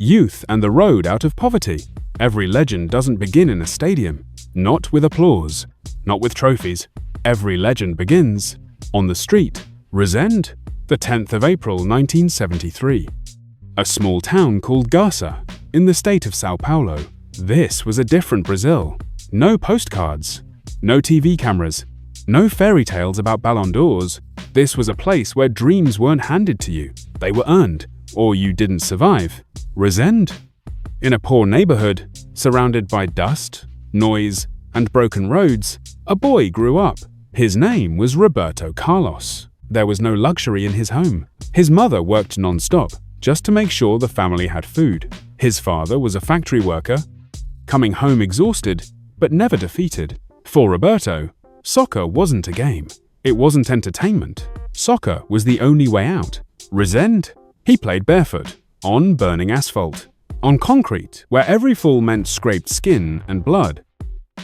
youth and the road out of poverty. Every legend doesn't begin in a stadium, not with applause, not with trophies. Every legend begins on the street. Resende, the 10th of April 1973. A small town called Garça, in the state of São Paulo. This was a different Brazil. No postcards, no TV cameras, no fairy tales about Ballon d'Ors. This was a place where dreams weren't handed to you. They were earned, or you didn't survive. Resende? In a poor neighborhood, surrounded by dust, noise, and broken roads, a boy grew up. His name was Roberto Carlos. There was no luxury in his home. His mother worked non-stop, just to make sure the family had food. His father was a factory worker, coming home exhausted, but never defeated. For Roberto, soccer wasn't a game. It wasn't entertainment. Soccer was the only way out. Resende? He played barefoot, on burning asphalt, on concrete where every fall meant scraped skin and blood.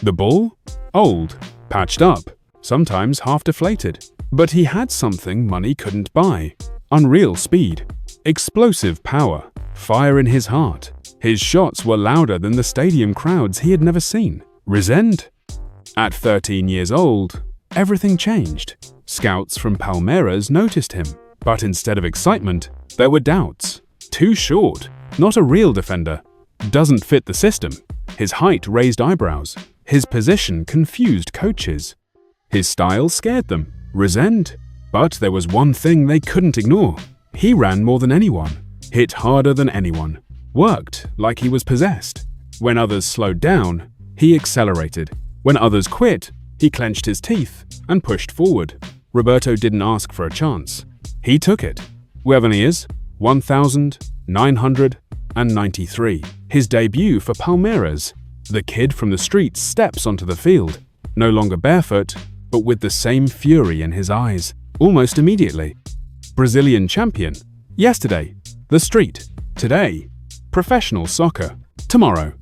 The ball? Old, patched up, sometimes half deflated. But he had something money couldn't buy. Unreal speed, explosive power, fire in his heart. His shots were louder than the stadium crowds he had never seen. Resende? At 13 years old, everything changed. Scouts from Palmeiras noticed him, but instead of excitement, there were doubts. Too short, not a real defender. Doesn't fit the system. His height raised eyebrows. His position confused coaches. His style scared them. Resende? But there was one thing they couldn't ignore. He ran more than anyone, hit harder than anyone, worked like he was possessed. When others slowed down, he accelerated. When others quit, he clenched his teeth and pushed forward. Roberto didn't ask for a chance. He took it. Wherever he is, 1993. His debut for Palmeiras. The kid from the streets steps onto the field, no longer barefoot, but with the same fury in his eyes. Almost immediately. Brazilian champion. Yesterday, the street. Today, professional soccer. Tomorrow,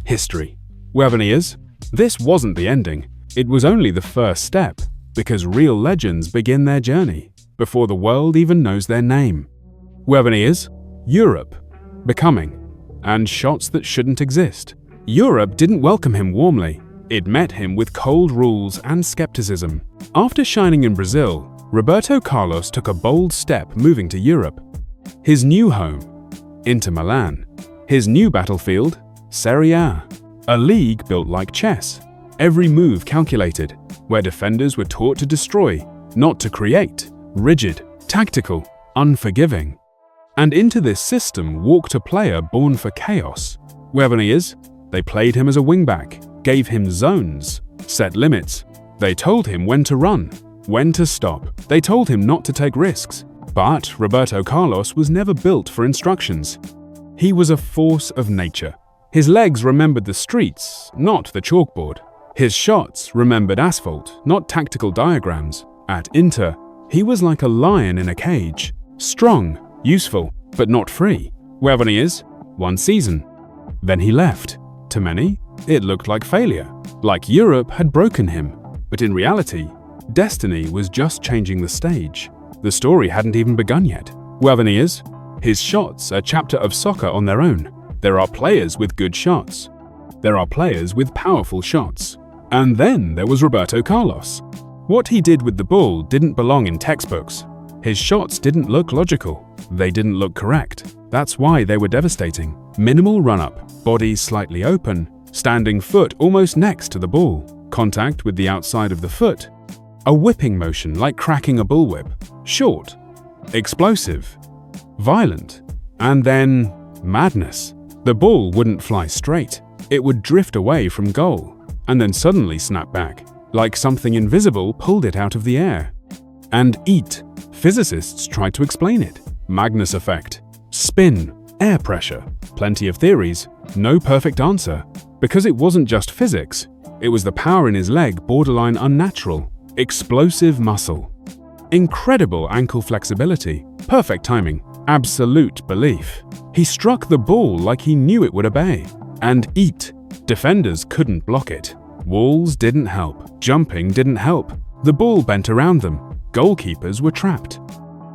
history. Wherever he is, this wasn't the ending. It was only the first step, because real legends begin their journey before the world even knows their name. Wherever he is, Europe, becoming, and shots that shouldn't exist. Europe didn't welcome him warmly. It met him with cold rules and skepticism. After shining in Brazil, Roberto Carlos took a bold step moving to Europe. His new home, Inter Milan. His new battlefield, Serie A. A league built like chess. Every move calculated, where defenders were taught to destroy, not to create. Rigid, tactical, unforgiving. And into this system walked a player born for chaos. Wherever he is, they played him as a wingback, gave him zones, set limits. They told him when to run, when to stop. They told him not to take risks. But Roberto Carlos was never built for instructions. He was a force of nature. His legs remembered the streets, not the chalkboard. His shots remembered asphalt, not tactical diagrams. At Inter, he was like a lion in a cage. Strong, useful, but not free. Wherever he is, one season. Then he left. To many, it looked like failure, like Europe had broken him. But in reality, destiny was just changing the stage. The story hadn't even begun yet. Wherever he is, his shots are a chapter of soccer on their own. There are players with good shots. There are players with powerful shots. And then there was Roberto Carlos. What he did with the ball didn't belong in textbooks. His shots didn't look logical. They didn't look correct. That's why they were devastating. Minimal run-up, body slightly open, standing foot almost next to the ball, contact with the outside of the foot, a whipping motion like cracking a bullwhip, short, explosive, violent, and then madness. The ball wouldn't fly straight. It would drift away from goal, and then suddenly snap back, like something invisible pulled it out of the air. And eat. Physicists tried to explain it. Magnus effect, spin, air pressure, plenty of theories, no perfect answer. Because it wasn't just physics, it was the power in his leg borderline unnatural, explosive muscle. Incredible ankle flexibility, perfect timing, absolute belief. He struck the ball like he knew it would obey. And eat. Defenders couldn't block it. Walls didn't help. Jumping didn't help. The ball bent around them. Goalkeepers were trapped.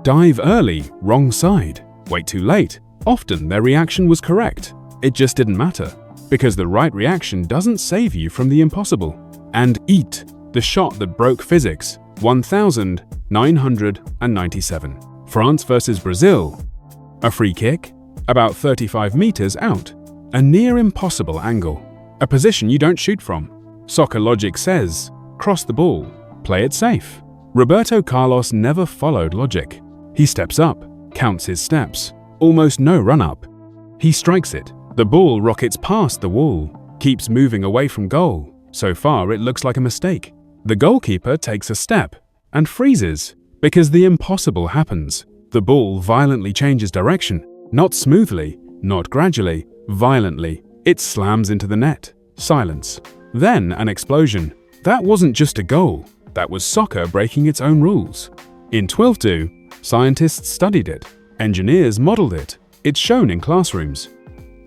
Dive early, wrong side. Wait too late, Often their reaction was correct. It just didn't matter, because the right reaction doesn't save you from the impossible. And eat, the shot that broke physics, 1997. France versus Brazil. A free kick, about 35 meters out. A near impossible angle. A position you don't shoot from. Soccer logic says, cross the ball, play it safe. Roberto Carlos never followed logic. He steps up, counts his steps. Almost no run-up. He strikes it. The ball rockets past the wall, keeps moving away from goal. So far, it looks like a mistake. The goalkeeper takes a step and freezes because the impossible happens. The ball violently changes direction, not smoothly, not gradually, violently. It slams into the net. Silence. Then an explosion. That wasn't just a goal. That was soccer breaking its own rules. In 12-2, scientists studied it. Engineers modeled it. It's shown in classrooms.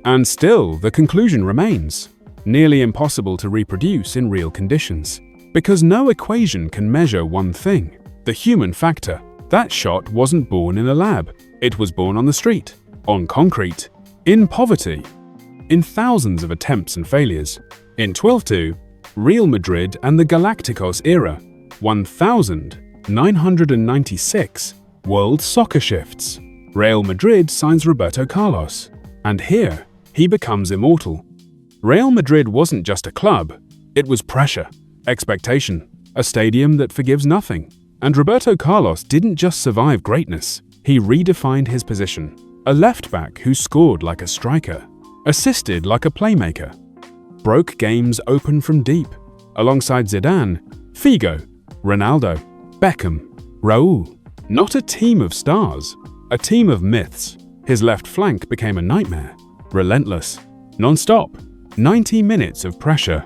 And still, the conclusion remains. Nearly impossible to reproduce in real conditions. Because no equation can measure one thing. The human factor. That shot wasn't born in a lab. It was born on the street. On concrete. In poverty. In thousands of attempts and failures. In 12-2, Real Madrid and the Galacticos era. 1996. World soccer shifts. Real Madrid signs Roberto Carlos. And here, he becomes immortal. Real Madrid wasn't just a club. It was pressure, expectation, a stadium that forgives nothing. And Roberto Carlos didn't just survive greatness. He redefined his position. A left-back who scored like a striker, assisted like a playmaker, broke games open from deep, alongside Zidane, Figo, Ronaldo, Beckham, Raul. Not a team of stars, a team of myths. His left flank became a nightmare. Relentless, non-stop, 90 minutes of pressure.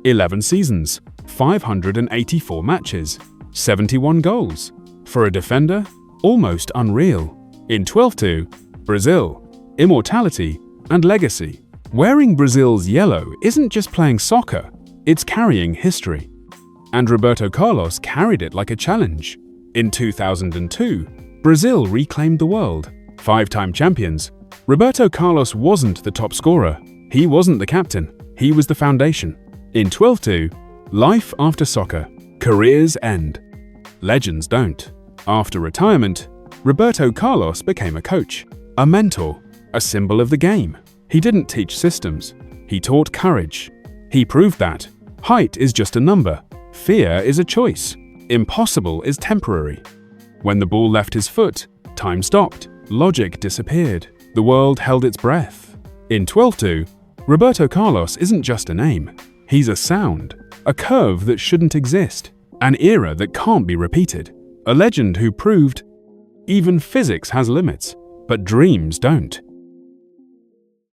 11 seasons, 584 matches, 71 goals. For a defender, almost unreal. In 12-2, Brazil, immortality and legacy. Wearing Brazil's yellow isn't just playing soccer, it's carrying history. And Roberto Carlos carried it like a challenge. In 2002, Brazil reclaimed the world. 5-time champions. Roberto Carlos wasn't the top scorer. He wasn't the captain. He was the foundation. In 12-2, life after soccer. Careers end. Legends don't. After retirement, Roberto Carlos became a coach, a mentor, a symbol of the game. He didn't teach systems. He taught courage. He proved that height is just a number. Fear is a choice. Impossible is temporary. When the ball left his foot, time stopped. Logic disappeared. The world held its breath. In 12-2, Roberto Carlos isn't just a name. He's a sound, a curve that shouldn't exist, an era that can't be repeated, a legend who proved even physics has limits, but dreams don't.